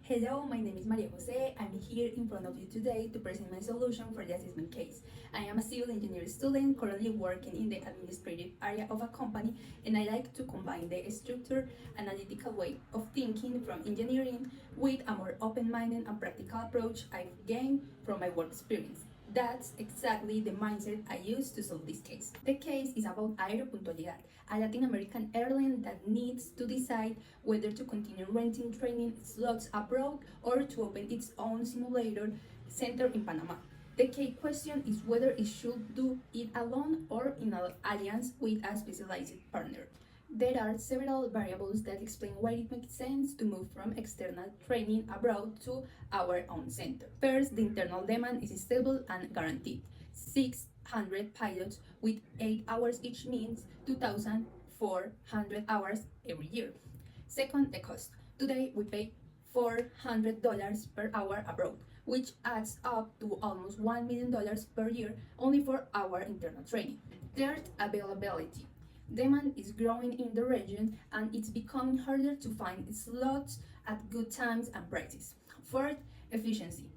Hello, my name is Maria Jose. I'm here in front of you today to present my solution for the assessment case. I am a civil engineering student currently working in the administrative area of a company, and I like to combine the structured, analytical way of thinking from engineering with a more open-minded and practical approach I've gained from my work experience. That's exactly the mindset I use to solve this case. The case is about Aeropuntualidad, a Latin American airline that needs to decide whether to continue renting training slots abroad or to open its own simulator center in Panama. The key question is whether it should do it alone or in an alliance with a specialized partner. There are several variables that explain why it makes sense to move from external training abroad to our own center. First, the internal demand is stable and guaranteed. 600 pilots with 8 hours each means 2,400 hours every year. Second, the cost. Today, we pay $400 per hour abroad, which adds up to almost $1 million per year only for our internal training. Third, availability. Demand is growing in the region and it's becoming harder to find slots at good times and prices. Fourth, efficiency.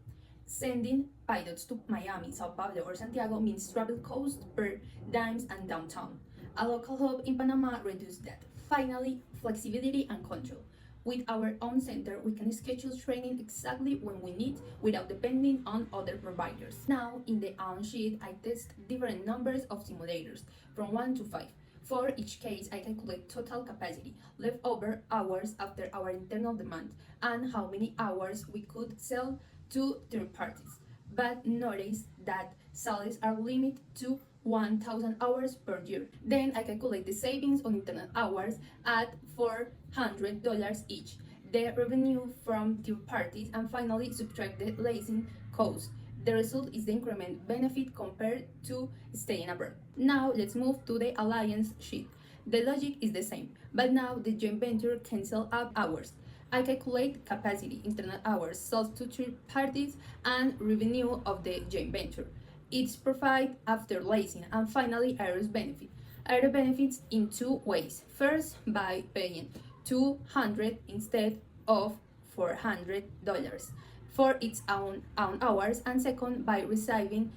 Sending pilots to Miami, Sao Paulo, or Santiago means travel costs per dimes and downtown. A local hub in Panama reduces that. Finally, flexibility and control. With our own center, we can schedule training exactly when we need without depending on other providers. Now, in the on sheet, I test different numbers of simulators from 1 to 5. For each case, I calculate total capacity, leftover hours after our internal demand, and how many hours we could sell to third parties. But notice that sales are limited to 1,000 hours per year. Then I calculate the savings on internal hours at $400 each, the revenue from third parties, and finally subtract the leasing cost. The result is the increment benefit compared to staying abroad. Now let's move to the alliance sheet. The logic is the same, but now the joint venture can sell up hours. I calculate capacity, internal hours, sold to third parties, and revenue of the joint venture. It's profit after leasing, and finally Aero's benefit. Aero benefits in two ways. First, by paying $200 instead of $400 for its own hours, and second, by receiving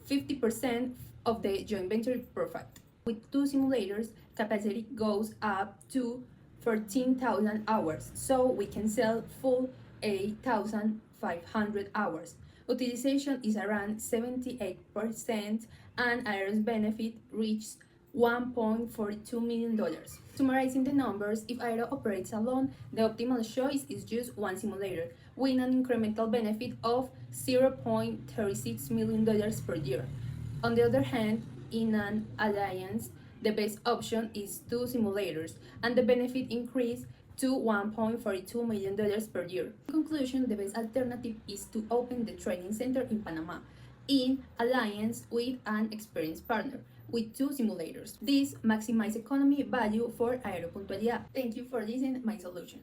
50% of the joint venture profit. With two simulators, capacity goes up to 14,000 hours, so we can sell full 8,500 hours. Utilization is around 78%, and Aero's benefit reaches $1.42 million. Summarizing the numbers, if Aero operates alone, the optimal choice is just one simulator, with an incremental benefit of $0.36 million per year. On the other hand, in an alliance, the best option is two simulators, and the benefit increase to $1.42 million per year. In conclusion, the best alternative is to open the training center in Panama, in alliance with an experienced partner, with two simulators. This maximizes economy value for Aeropuntualidad. Thank you for listening my solution.